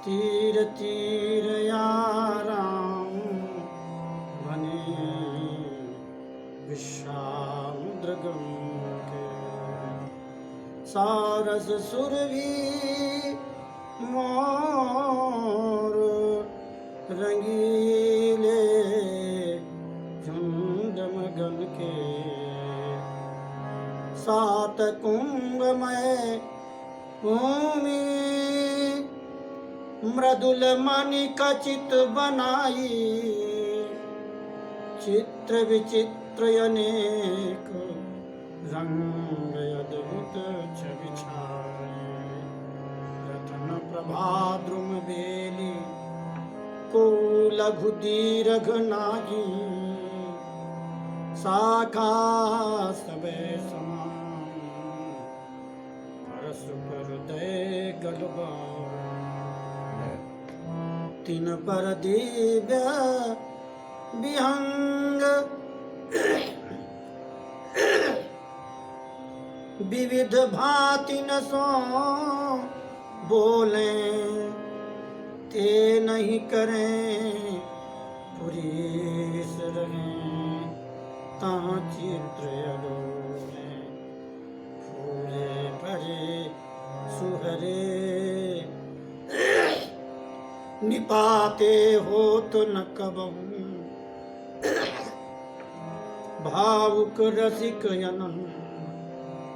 तीर तीर याराम बने विश्वामित्रगम के। सारस सुरभि मोर रंगीले झुंड मगन के। सात कुंभमय भूमि मृदुल मणि का चित बनाई। चित्र विचित्र अनेक रंग अद्भुत छवि छाए। रतन प्रभा द्रुम बेली को लघु दीर्घ नागी। शाखा सबे समान परस पर दय गलबा। तीन पर दिव्य विहंग विविध भांति न सो बोले। ते नहीं करें पुरीस रहे तहाँ चित्र अडोले। फूले परे सुहरे निपाते हो तो न कबहू। भावुक रसिक यनन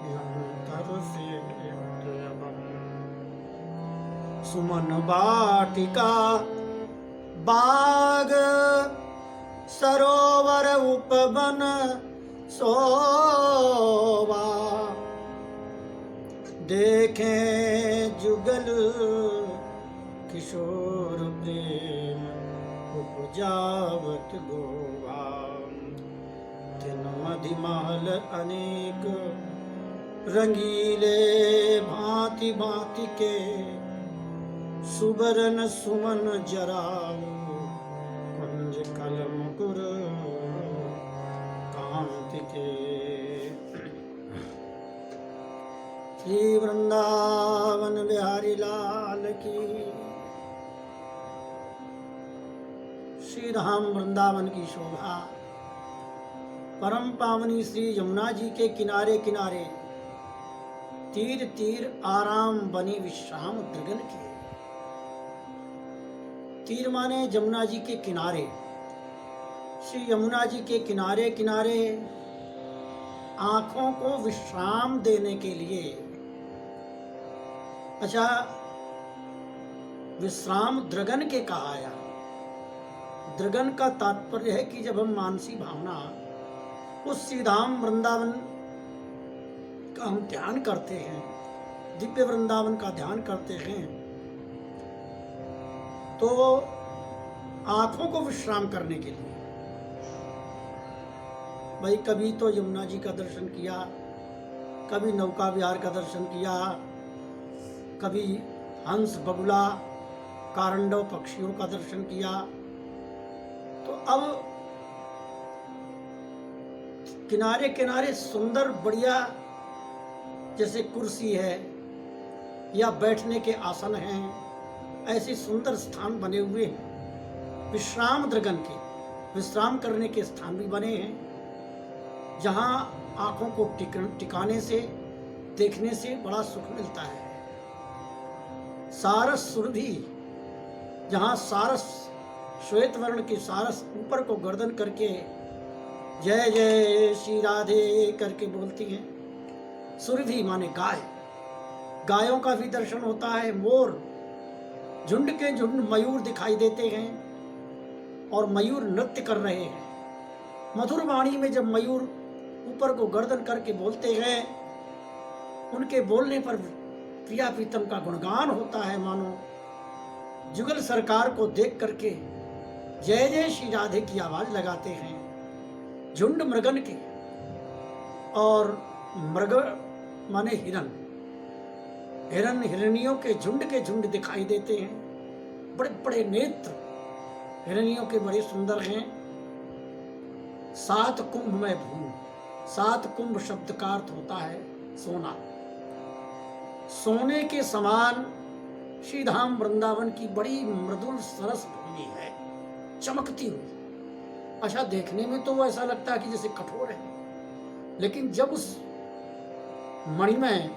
यंतर से सुमन वाटिका बाग सरोवर उपवन शोभा। देखें जुगल किशोर प्रेम उपजावत गोवा। तिन मधिमहल अनेक रंगीले भांति भांति के। सुबरन सुमन जराऊ कुंज कल मुकुर कांति के। श्री वृंदावन बिहारी लाल की। श्री धाम वृंदावन की शोभा। परम पावनी श्री यमुना जी के किनारे किनारे तीर तीर आराम बनी विश्राम दृगन की। तीर माने यमुना जी के किनारे। श्री यमुना जी के किनारे किनारे आंखों को विश्राम देने के लिए। अच्छा, विश्राम दृगन के कहा आया। दृगन का तात्पर्य है कि जब हम मानसी भावना उस श्रीधाम वृंदावन का हम ध्यान करते हैं, दिव्य वृंदावन का ध्यान करते हैं, तो आंखों को विश्राम करने के लिए भाई कभी तो यमुना जी का दर्शन किया, कभी नौका विहार का दर्शन किया, कभी हंस बगुला कारंडव पक्षियों का दर्शन किया। तो अब किनारे किनारे सुंदर बढ़िया जैसे कुर्सी है या बैठने के आसन हैं, ऐसे सुंदर स्थान बने हुए हैं। विश्राम दृगन के विश्राम करने के स्थान भी बने हैं, जहाँ आंखों को टिकाने से देखने से बड़ा सुख मिलता है। सारस सुरभि, जहाँ सारस श्वेत वर्ण की सारस ऊपर को गर्दन करके जय जय श्री राधे करके बोलती हैं। सुरभि माने गाय, गायों का भी दर्शन होता है। मोर, झुंड के झुंड मयूर दिखाई देते हैं और मयूर नृत्य कर रहे हैं। मधुर वाणी में जब मयूर ऊपर को गर्दन करके बोलते हैं, उनके बोलने पर प्रिया प्रीतम का गुणगान होता है। मानो जुगल सरकार को देख करके जय जय श्री राधे की आवाज लगाते हैं। झुंड मृगन के, और मृग माने हिरन, हिरन हिरनियों के झुंड दिखाई देते हैं। बड़े बड़े नेत्र हिरनियों के बड़े सुंदर हैं। सात कुंभ में भूमि, सात कुंभ शब्द का अर्थ होता है सोना। सोने के समान श्री धाम वृंदावन की बड़ी मृदुल सरस भूमि है, चमकती हुई। अच्छा, देखने में तो ऐसा लगता है कि जैसे कठोर है, लेकिन जब उस मणिमय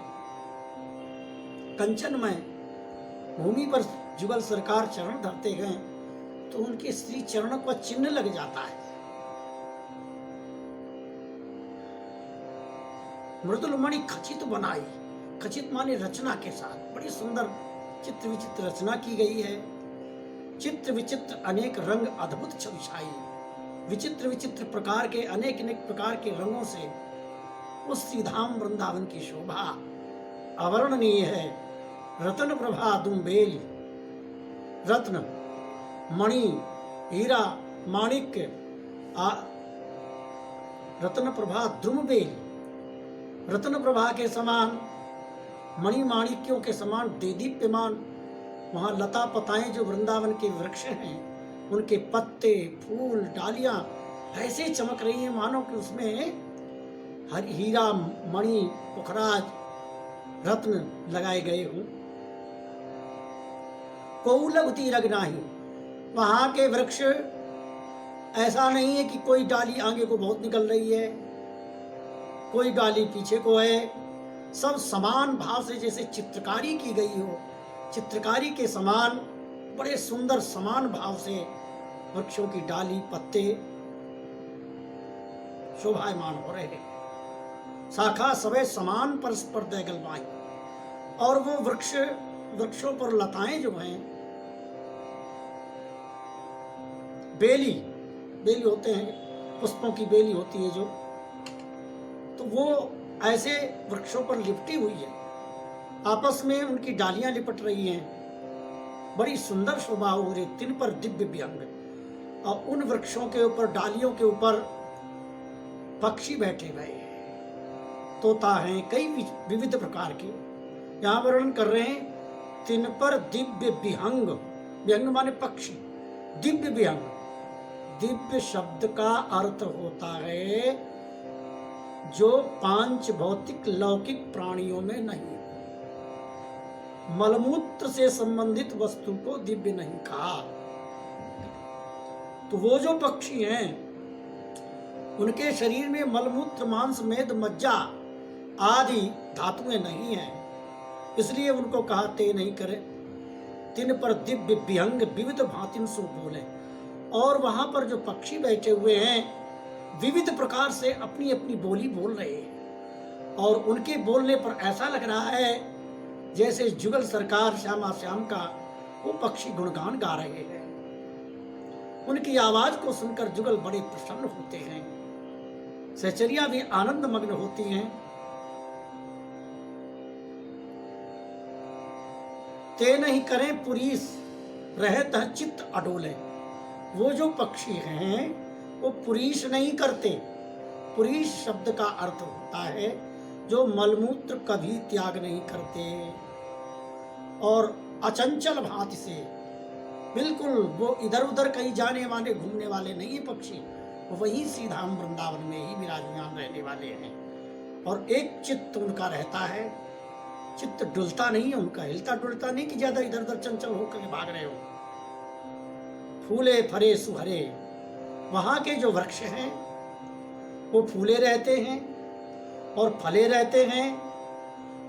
कंचनमय भूमि पर जुगल सरकार चरण धरते हैं तो उनके श्री चरणों का चिन्ह लग जाता है। मृदुल मणि खचित बनाई, खचित माने रचना के साथ बड़ी सुंदर चित्र विचित्र रचना की गई है। चित्र विचित्र अनेक रंग अद्भुत छविछाई, विचित्र विचित्र प्रकार के अनेक अनेक प्रकार के रंगों से उस श्रीधाम वृंदावन की शोभा अवर्णनीय है। रत्न प्रभा दुम्बेल, रत्न मणि हीरा माणिक्य रत्न प्रभा द्रुमबेल, रत्न प्रभा के समान मणि माणिक्यों के समान देदीप्यमान वहां लता पताएं जो वृंदावन के वृक्ष हैं उनके पत्ते फूल डालियां ऐसे चमक रही हैं मानो कि उसमें हीरा मणि पुखराज रत्न लगाए गए हों। कौलगती रग नाही, वहां के वृक्ष ऐसा नहीं है कि कोई डाली आगे को बहुत निकल रही है, कोई डाली पीछे को है, सब समान भाव से जैसे चित्रकारी की गई हो, चित्रकारी के समान बड़े सुंदर समान भाव से वृक्षों की डाली पत्ते शोभायमान हो रहे हैं। शाखा सवे समान परस्पर दैगलमाई, और वो वृक्षों पर लताएं जो हैं, बेली होते हैं, पुष्पों की बेली होती है जो, तो वो ऐसे वृक्षों पर लिपटी हुई है, आपस में उनकी डालियां लिपट रही हैं, बड़ी सुंदर शोभा हो रही। तिन पर दिव्य व्यंग, और उन वृक्षों के ऊपर डालियों के ऊपर पक्षी बैठे हुए हैं, तोता हैं, कई विविध प्रकार के। यहाँ वर्णन कर रहे हैं तिन पर दिव्य विहंग, विहंग माने पक्षी, दिव्य विहंग। दिव्य शब्द का अर्थ होता है जो पांच भौतिक लौकिक प्राणियों में नहीं। मलमूत्र से संबंधित वस्तु को दिव्य नहीं कहा। तो वो जो पक्षी हैं उनके शरीर में मलमूत्र मांस मेद मज्जा आदि धातुएं नहीं हैं, इसलिए उनको कहा ते नहीं करे। तिन पर दिव्य विहंग विविध भांतिन सो बोले, और वहां पर जो पक्षी बैठे हुए हैं विविध प्रकार से अपनी अपनी बोली बोल रहे हैं, और उनके बोलने पर ऐसा लग रहा है जैसे जुगल सरकार श्यामा श्याम का वो पक्षी गुणगान गा रहे हैं। उनकी आवाज को सुनकर जुगल बड़े प्रसन्न होते हैं, सहचरिया भी आनंद मग्न होती हैं। ते नहीं करें पुरीस रहत चित्त अडोले, वो जो पक्षी हैं वो पुरीश नहीं करते। पुरीश शब्द का अर्थ होता है जो मलमूत्र कभी त्याग नहीं करते, और अचंचल भांति से बिल्कुल वो इधर उधर कहीं जाने वाले घूमने वाले नहीं है पक्षी, वो वही श्रीधाम वृंदावन में ही विराजमान रहने वाले हैं, और एक चित्त उनका रहता है। चित्त डुलता नहीं है उनका, हिलता डुलता नहीं कि ज्यादा इधर उधर चंचल होकर भाग रहे हो। फूले फरे सुहरे, वहां के जो वृक्ष हैं वो फूले रहते हैं और फले रहते हैं,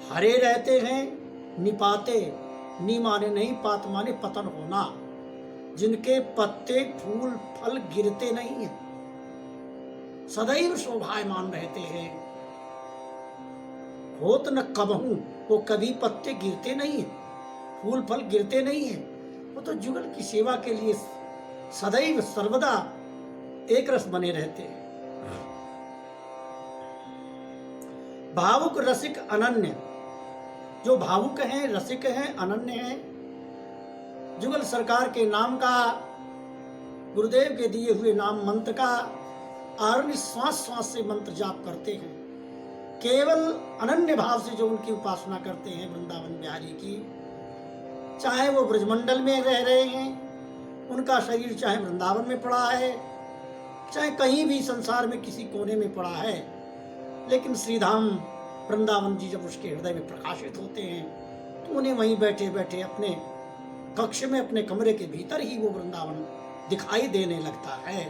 हरे रहते हैं, निपाते, नी माने नहीं, पात माने पतन होना, जिनके पत्ते फूल फल गिरते नहीं हैं, सदैव शोभायमान रहते हैं। होत न कबहू, वो कभी पत्ते गिरते नहीं हैं, फूल फल गिरते नहीं हैं, वो तो जुगल की सेवा के लिए सदैव सर्वदा एक रस बने रहते हैं। भावुक रसिक अनन्य, जो भावुक हैं, रसिक हैं, अनन्य हैं, जुगल सरकार के नाम का, गुरुदेव के दिए हुए नाम मंत्र का आरण्य श्वास श्वास से मंत्र जाप करते हैं, केवल अनन्य भाव से जो उनकी उपासना करते हैं वृंदावन बिहारी की, चाहे वो ब्रजमंडल में रह रहे हैं, उनका शरीर चाहे वृंदावन में पड़ा है, चाहे कहीं भी संसार में किसी कोने में पड़ा है, लेकिन श्रीधाम वृंदावन जी जब उसके हृदय में प्रकाशित होते हैं तो उन्हें वहीं बैठे बैठे अपने कक्ष में, अपने कमरे के भीतर ही वो वृंदावन दिखाई देने लगता है।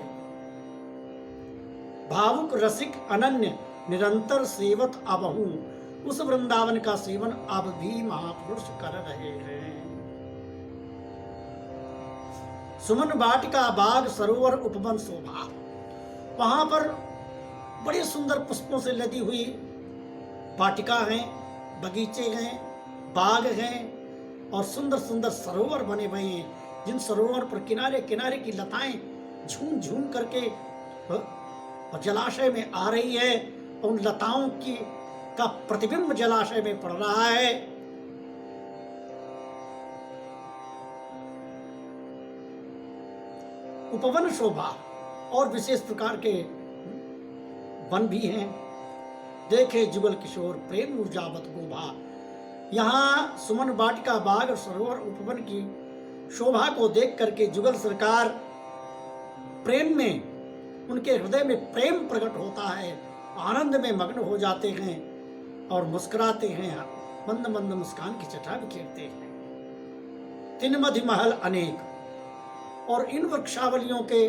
भावुक रसिक अनन्य निरंतर सेवत अबहू, उस वृंदावन का सेवन अब भी महापुरुष कर रहे हैं। सुमन वाटिका बाग सरोवर उपवन शोभा, वहां पर बड़े सुंदर पुष्पों से लदी हुई वाटिका हैं, बगीचे हैं, बाग हैं और सुंदर सुंदर सरोवर बने हुए हैं, जिन सरोवर पर किनारे किनारे की लताएं झूम झूम करके और जलाशय में आ रही है। उन लताओं की का प्रतिबिंब जलाशय में पड़ रहा है। उपवन शोभा, और विशेष प्रकार के वन भी हैं। देखे जुगल किशोर प्रेम ऊर्जावत गोभा, यहाँ सुमन वाटिका बाग और सरोवर उपवन की शोभा को देख करके जुगल सरकार प्रेम में, उनके हृदय में प्रेम प्रकट होता है, आनंद में मग्न हो जाते हैं और मुस्कुराते हैं, मंद मंद मुस्कान की छटा बिखेरते हैं। तिनमधि महल अनेक, और इन वृक्षावलियों के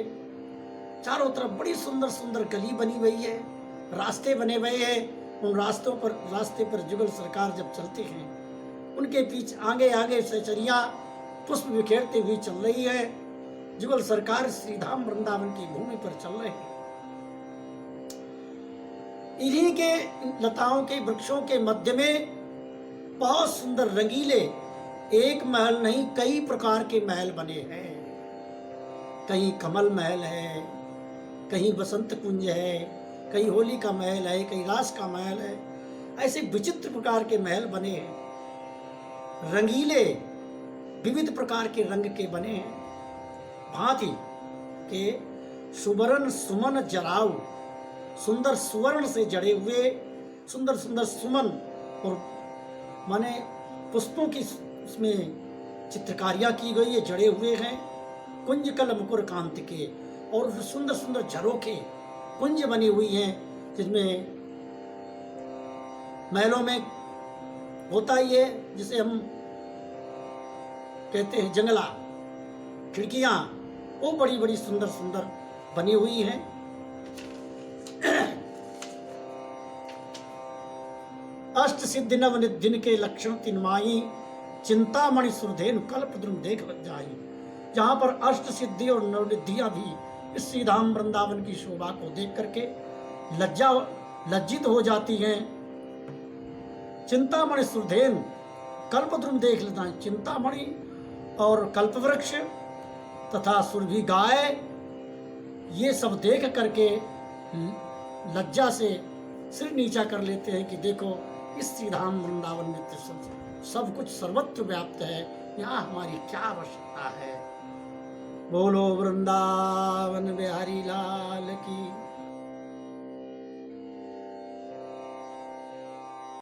चारों तरफ बड़ी सुंदर सुंदर गली बनी हुई है, रास्ते बने हुए हैं। उन रास्ते पर जुगल सरकार जब चलते हैं, उनके पीछे आगे आगे सचरिया पुष्प बिखेरते हुए चल रही है। जुगल सरकार श्रीधाम वृंदावन की भूमि पर चल रहे हैं। इन्हीं के लताओं के वृक्षों के मध्य में बहुत सुंदर रंगीले, एक महल नहीं कई प्रकार के महल बने हैं। कहीं कमल महल है, कहीं बसंत कुंज है, कहीं होली का महल है, कहीं रास का महल है। ऐसे विचित्र प्रकार के महल बने हैं, रंगीले विविध प्रकार के रंग के बने हैं। भांति के सुवर्ण सुमन जराऊ, सुंदर सुवर्ण से जड़े हुए सुंदर सुंदर सुमन, और माने पुष्पों की उसमें चित्रकारियां की गई है, जड़े हुए हैं। कुंज कल मुकुर कांति के, और सुंदर सुंदर झरोखे कुंज बनी हुई हैं, जिसमें महलों में होता ही है जिसे हम कहते हैं जंगला, खिड़कियां, वो बड़ी बड़ी सुंदर सुंदर बनी हुई हैं। अष्ट सिद्धि नव दिन के लक्षण तिनमाई, चिंतामणि सुरधेनु कल्प द्रुम देख जाई। जहां पर अष्ट सिद्धि और नवनिधियां भी इस श्रीधाम वृंदावन की शोभा को देख करके लज्जित हो जाती हैं। चिंतामणि सुरधेनु कल्पद्रुम देख लेता है, चिंतामणि और कल्पवृक्ष तथा सुरभि गाय, ये सब देख करके लज्जा से सिर नीचा कर लेते हैं कि देखो इस श्रीधाम वृंदावन में तो सब कुछ सर्वत्र व्याप्त है, यहाँ हमारी क्या आवश्यकता है। बोलो वृंदावन बिहारी लाल।